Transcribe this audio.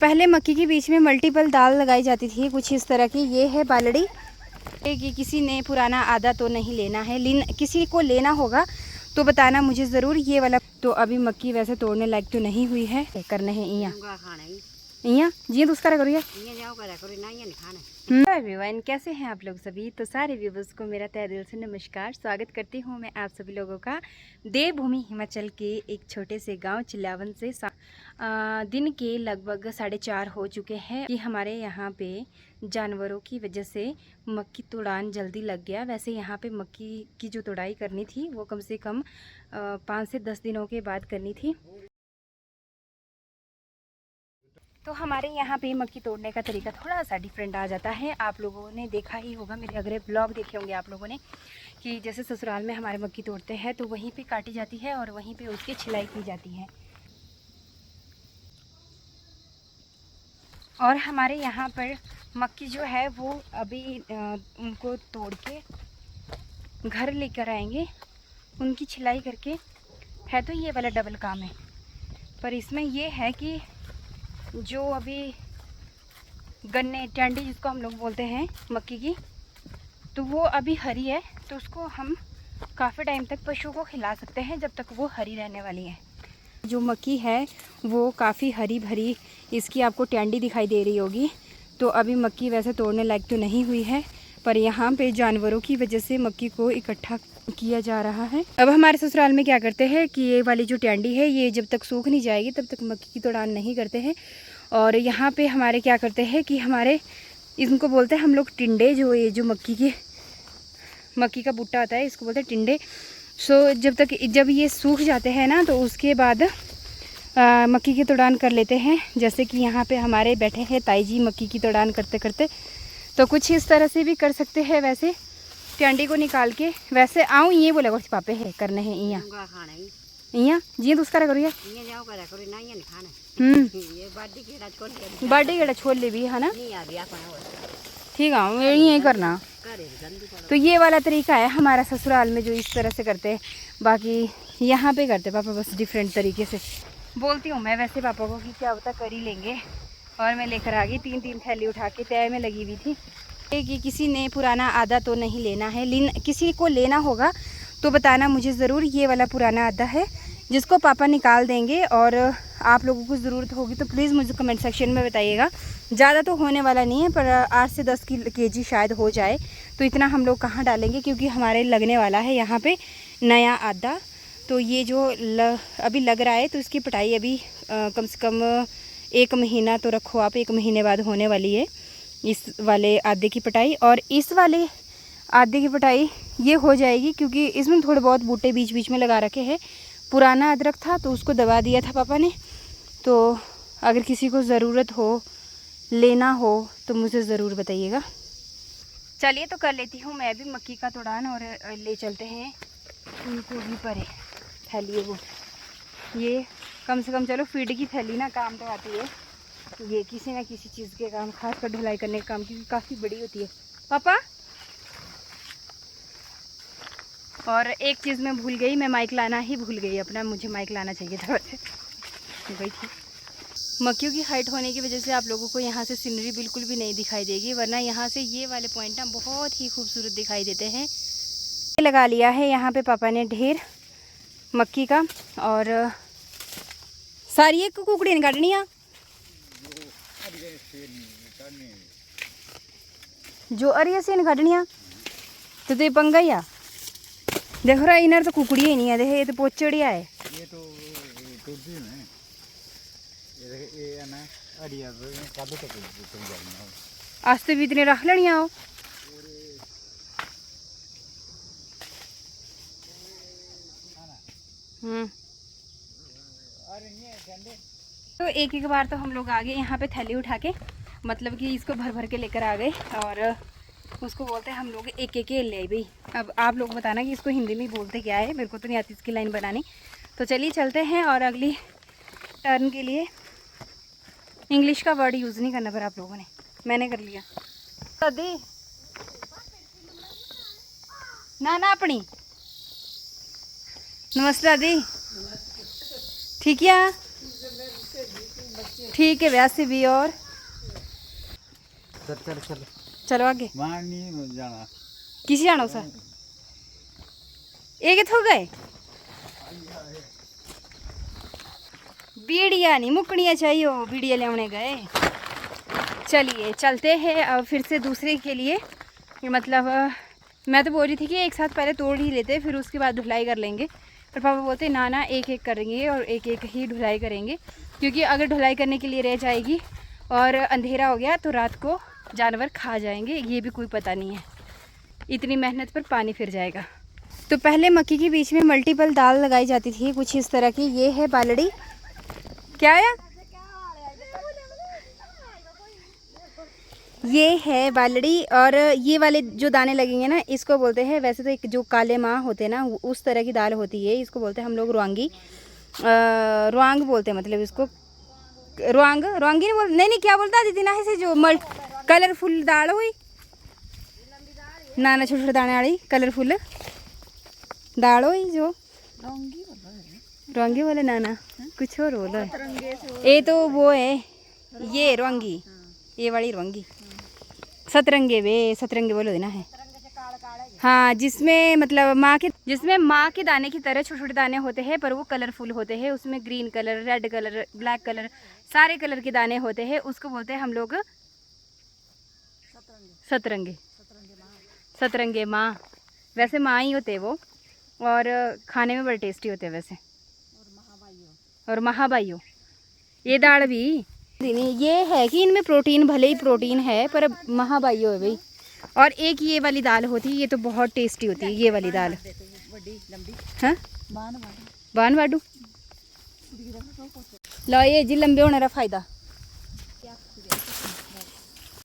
पहले मक्की के बीच में मल्टीपल दाल लगाई जाती थी कुछ इस तरह की। ये है बालड़ी कि किसी ने पुराना आदा तो नहीं लेना है, किसी को लेना होगा तो बताना मुझे ज़रूर ये वाला। तो अभी मक्की वैसे तोड़ने लायक तो नहीं हुई है, करने हैं इया जी तो उसका करो एवरीवन, कैसे हैं आप लोग सभी। तो सारे व्यूवर्स को मेरा तहे दिल से नमस्कार। स्वागत करती हूँ मैं आप सभी लोगों का देवभूमि हिमाचल के एक छोटे से गांव चिल्लावन से। दिन के लगभग 4:30 हो चुके हैं कि हमारे यहाँ पे जानवरों की वजह से मक्की तोड़ान जल्दी लग गया। वैसे यहाँ पे मक्की की जो तोड़ाई करनी थी वो कम से कम 5 से 10 दिनों के बाद करनी थी। तो हमारे यहाँ पे मक्की तोड़ने का तरीका थोड़ा सा डिफरेंट आ जाता है। आप लोगों ने देखा ही होगा, मेरे अगले ब्लॉग देखे होंगे आप लोगों ने, कि जैसे ससुराल में हमारे मक्की तोड़ते हैं तो वहीं पे काटी जाती है और वहीं पे उसकी छिलाई की जाती है। और हमारे यहाँ पर मक्की जो है वो अभी उनको तोड़ के घर लेकर आएंगे, उनकी छिलाई करके। है तो ये वाला डबल काम है, पर इसमें ये है कि जो अभी गन्ने टैंडी जिसको हम लोग बोलते हैं मक्की की, तो वो अभी हरी है, तो उसको हम काफ़ी टाइम तक पशुओं को खिला सकते हैं जब तक वो हरी रहने वाली है। जो मक्की है वो काफ़ी हरी भरी, इसकी आपको टैंडी दिखाई दे रही होगी। तो अभी मक्की वैसे तोड़ने लायक तो नहीं हुई है, पर यहाँ पे जानवरों की वजह से मक्की को इकट्ठा किया जा रहा है। अब हमारे ससुराल में क्या करते हैं कि ये वाली जो टैंडी है ये जब तक सूख नहीं जाएगी तब तक मक्की की तोड़ान नहीं करते हैं। और यहाँ पे हमारे क्या करते हैं कि हमारे इनको बोलते हैं हम लोग टिंडे, जो ये जो मक्की का बूटा आता है इसको बोलते हैं टिंडे। सो जब ये सूख जाते हैं ना तो उसके बाद मक्की की तोड़ान कर लेते हैं। जैसे कि यहाँ पे हमारे बैठे हैं ताई जी मक्की की तोड़ान करते करते, तो कुछ इस तरह से भी कर सकते हैं। वैसे टैंडी को निकाल के वैसे आऊँ ये बोले कुछ पापे है करने हैं इया जी तो उसका करो बाडी गेड़ा छोड़ ले भी है ना, ठीक है यही करना। तो ये वाला तरीका है हमारा ससुराल में जो इस तरह से करते हैं। बाकी यहाँ पे करते पापा बस डिफरेंट तरीके से। बोलती हूँ मैं वैसे पापा को कि क्या होता कर ही लेंगे, और मैं लेकर आ गई 3 थैली उठा के। तय में लगी हुई थी कि किसी ने पुराना आदा तो नहीं लेना है, किसी को लेना होगा तो बताना मुझे ज़रूर। ये वाला पुराना आदा है जिसको पापा निकाल देंगे, और आप लोगों को ज़रूरत होगी तो प्लीज़ मुझे कमेंट सेक्शन में बताइएगा। ज़्यादा तो होने वाला नहीं है, पर 8 से 10 केजी शायद हो जाए। तो इतना हम लोग कहाँ डालेंगे, क्योंकि हमारे लगने वाला है यहाँ पे नया आदा। तो ये जो अभी लग रहा है तो इसकी पिटाई अभी कम से कम 1 महीना तो रखो आप, 1 महीने बाद होने वाली है इस वाले आदे की पिटाई। और इस वाले आदे की पिटाई ये हो जाएगी क्योंकि इसमें थोड़े बहुत बूटे बीच बीच में लगा रखे हैं। पुराना अदरक था तो उसको दबा दिया था पापा ने। तो अगर किसी को ज़रूरत हो, लेना हो तो मुझे ज़रूर बताइएगा। चलिए तो कर लेती हूँ मैं भी मक्की का तोड़ान, और ले चलते हैं उनको भी परे थैली। वो ये कम से कम चलो फीड की थैली ना काम तो आती है, ये किसी ना किसी चीज़ के काम, खास कर ढुलाई करने का काम, क्योंकि काफ़ी बड़ी होती है पापा। और एक चीज़ मैं भूल गई, मैं माइक लाना ही भूल गई अपना, मुझे माइक लाना चाहिए था वैसे गई थी। मक्कियों की हाइट होने की वजह से आप लोगों को यहाँ से सीनरी बिल्कुल भी नहीं दिखाई देगी, वरना यहाँ से ये वाले पॉइंट ना बहुत ही खूबसूरत दिखाई देते हैं। लगा लिया है यहाँ पे पापा ने ढेर मक्की का, और सारी एक कुकड़ी नहीं काटनी है जो अरिया से काटनी है तो ये पंगा ही आ। देखो रहा इनर तो कुकड़ी ही नहीं है, देखे ये तो पोचड़िया है। ये तो आस्ते भी इतने रख लेनी आओ। तो एक बार तो हम लोग आ गए यहाँ पे थैली उठा के, मतलब कि इसको भर भर के लेकर आ गए, और उसको बोलते हैं हम लोग एक ले भाई। अब आप लोग बताना कि इसको हिंदी में बोलते क्या है, मेरे को तो नहीं आती इसकी लाइन बनानी। तो चलिए चलते हैं, और अगली टर्न के लिए इंग्लिश का वर्ड यूज़ नहीं करना पर आप लोगों ने, मैंने कर लिया। दादी ना अपनी नमस्ते दादी, ठीक है ठीक है वैसे भी। और चल चलो आगे। वहाँ नहीं जाना, किसी जाना उसा एक हो गए बीड़िया नहीं मुकड़िया चाहिए, बीड़िया लेने गए। चलिए चलते हैं अब फिर से दूसरे के लिए। मतलब मैं तो बोल रही थी कि एक साथ पहले तोड़ ही लेते फिर उसके बाद धुलाई कर लेंगे, पर पापा बोलते ना ना एक एक करेंगे और एक एक ही धुलाई करेंगे, क्योंकि अगर धुलाई करने के लिए रह जाएगी और अंधेरा हो गया तो रात को जानवर खा जाएंगे, ये भी कोई पता नहीं है। इतनी मेहनत पर पानी फिर जाएगा। तो पहले मक्की के बीच में मल्टीपल दाल लगाई जाती थी कुछ इस तरह की। ये है बालड़ी। क्या है ये है बालड़ी। और ये वाले जो दाने लगेंगे ना इसको बोलते हैं, वैसे तो एक जो काले माँ होते हैं ना उस तरह की दाल होती है, इसको बोलते हैं हम लोग रुआंगी। रुआंग बोलते हैं, मतलब इसको रुआंग रुआंगी नहीं बोलते। नहीं क्या बोलता दीदी ना ऐसे जो कलरफुल दाल हुई ना ना छोटे छोटे दाने वाली कलरफुल दाल हुई जो रुआंगी बोले ना ना कुछ और बोलो। ये तो वो है ये रुआंगी, ये वाली रुआंगी। सतरंगे वे सतरंगे बोलो देना है। हाँ जिसमें मतलब माँ के दाने की तरह छोटे छोटे दाने होते हैं, पर वो कलरफुल होते हैं। उसमें green colour, red colour, black colour, सारे कलर के दाने होते हैं। उसको बोलते हैं हम लोग सतरंगे। सतरंगे माँ, वैसे माँ ही होते हैं वो, और खाने में बड़े टेस्टी होते हैं वैसे। और महाबाइयो ये दाल भी ये है कि इनमें प्रोटीन, भले ही प्रोटीन है पर महाबाइयो है भाई। और एक ये वाली दाल होती है, ये तो बहुत टेस्टी होती है ये वाली दाल। हाँ बान वाडू लो ये जी लंबे होने का फायदा।